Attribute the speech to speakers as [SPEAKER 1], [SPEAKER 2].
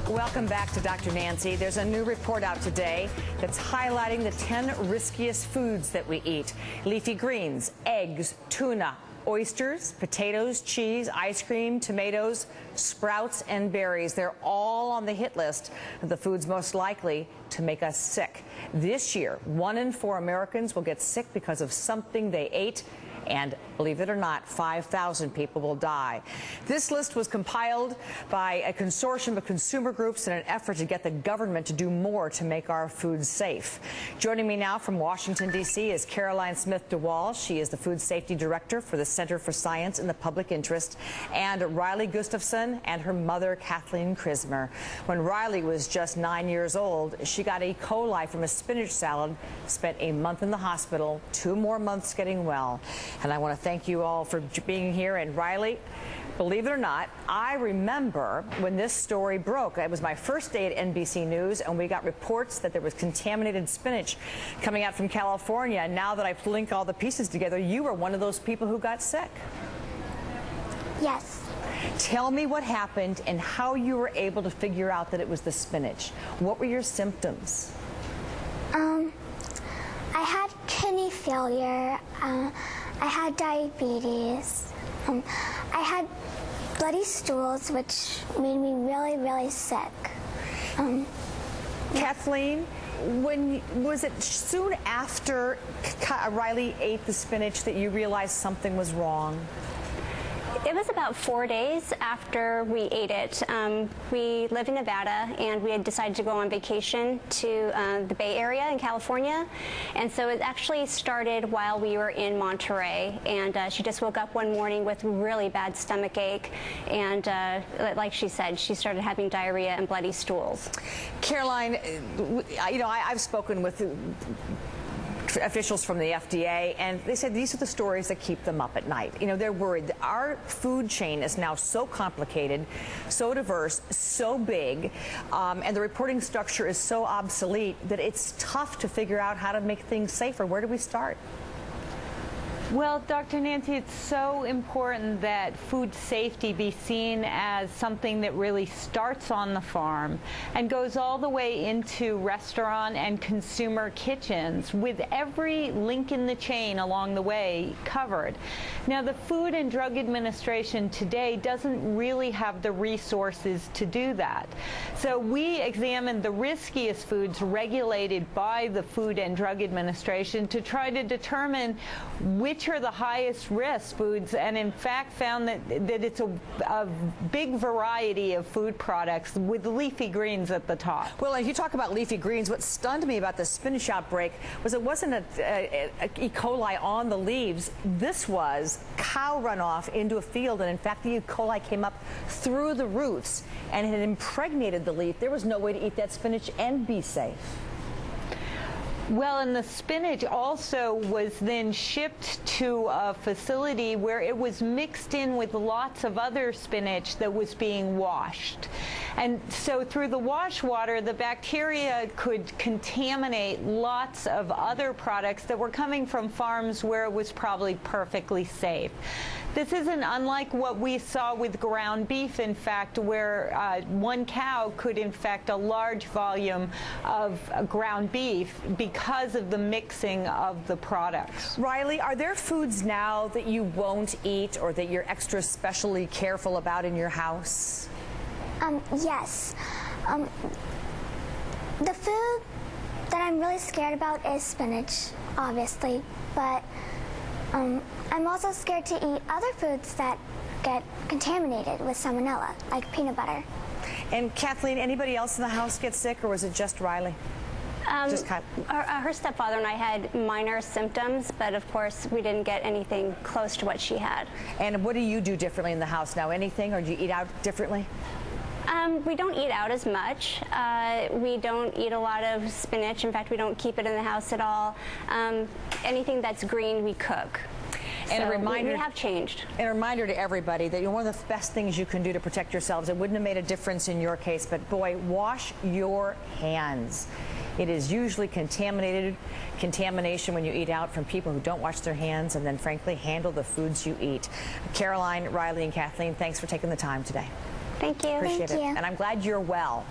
[SPEAKER 1] Welcome back to Dr. Nancy. There's a new report out today that's highlighting the 10 riskiest foods that we eat. Leafy greens, eggs, tuna, oysters, potatoes, cheese, ice cream, tomatoes, sprouts, and berries. They're all on the hit list of the foods most likely to make us sick. This year, 1 in 4 Americans will get sick because of something they ate. And believe it or not, 5,000 people will die. This list was compiled by a consortium of consumer groups in an effort to get the government to do more to make our food safe. Joining me now from Washington, D.C. is Caroline Smith-DeWall. She is the Food Safety Director for the Center for Science in the Public Interest, and Riley Gustafson and her mother, Kathleen Krismer. When Riley was just 9 years old, she got E. coli from a spinach salad, spent a month in the hospital, 2 more months getting well. And I want to thank you all for being here. And Riley, believe it or not, I remember when this story broke. It was my first day at NBC News, and we got reports that there was contaminated spinach coming out from California. And now that I've linked all the pieces together, you were one of those people who got sick.
[SPEAKER 2] Yes.
[SPEAKER 1] Tell me what happened and how you were able to figure out that it was the spinach. What were your symptoms?
[SPEAKER 2] I had kidney failure. I had diabetes. I had bloody stools, which made me really, really sick.
[SPEAKER 1] Kathleen, was it soon after Riley ate the spinach that you realized something was wrong?
[SPEAKER 3] It was about 4 days after we ate it. We live in Nevada, and we had decided to go on vacation to the Bay Area in California. And so it actually started while we were in Monterey. And she just woke up one morning with really bad stomach ache. And like she said, she started having diarrhea and bloody stools.
[SPEAKER 1] Caroline, you know, I've spoken with officials from the FDA, and they said these are the stories that keep them up at night. You know, they're worried. Our food chain is now so complicated, so diverse, so big, and the reporting structure is so obsolete that it's tough to figure out how to make things safer. Where do we start?
[SPEAKER 4] Well, Dr. Nancy, it's so important that food safety be seen as something that really starts on the farm and goes all the way into restaurant and consumer kitchens, with every link in the chain along the way covered. Now, the Food and Drug Administration today doesn't really have the resources to do that. So we examined the riskiest foods regulated by the Food and Drug Administration to try to determine which are the highest risk foods, and in fact found that it's a big variety of food products, with leafy greens at the top.
[SPEAKER 1] Well, if you talk about leafy greens, what stunned me about the spinach outbreak was it wasn't a E. coli on the leaves. This was cow runoff into a field, and in fact the E. coli came up through the roots and it had impregnated the leaf. There was no way to eat that spinach and be safe.
[SPEAKER 4] Well, and the spinach also was then shipped to a facility where it was mixed in with lots of other spinach that was being washed. And so through the wash water, the bacteria could contaminate lots of other products that were coming from farms where it was probably perfectly safe. This isn't unlike what we saw with ground beef, in fact, where one cow could infect a large volume of ground beef because of the mixing of the products.
[SPEAKER 1] Riley, are there foods now that you won't eat or that you're extra specially careful about in your house?
[SPEAKER 2] Yes. The food that I'm really scared about is spinach, obviously, but I'm also scared to eat other foods that get contaminated with salmonella, like peanut butter.
[SPEAKER 1] And Kathleen, anybody else in the house get sick, or was it just Riley?
[SPEAKER 3] Her stepfather and I had minor symptoms, but of course we didn't get anything close to what she had.
[SPEAKER 1] And what do you do differently in the house now? Anything, or do you eat out differently?
[SPEAKER 3] We don't eat out as much. We don't eat a lot of spinach. In fact, we don't keep it in the house at all. Anything that's green, we cook. And so a reminder, we have changed.
[SPEAKER 1] And a reminder to everybody that one of the best things you can do to protect yourselves, it wouldn't have made a difference in your case, but boy, wash your hands. It is usually contamination when you eat out from people who don't wash their hands and then, frankly, handle the foods you eat. Caroline, Riley, and Kathleen, thanks for taking the time today.
[SPEAKER 3] Thank you.
[SPEAKER 1] Appreciate
[SPEAKER 2] Thank
[SPEAKER 1] it.
[SPEAKER 2] you.
[SPEAKER 1] And I'm glad you're well.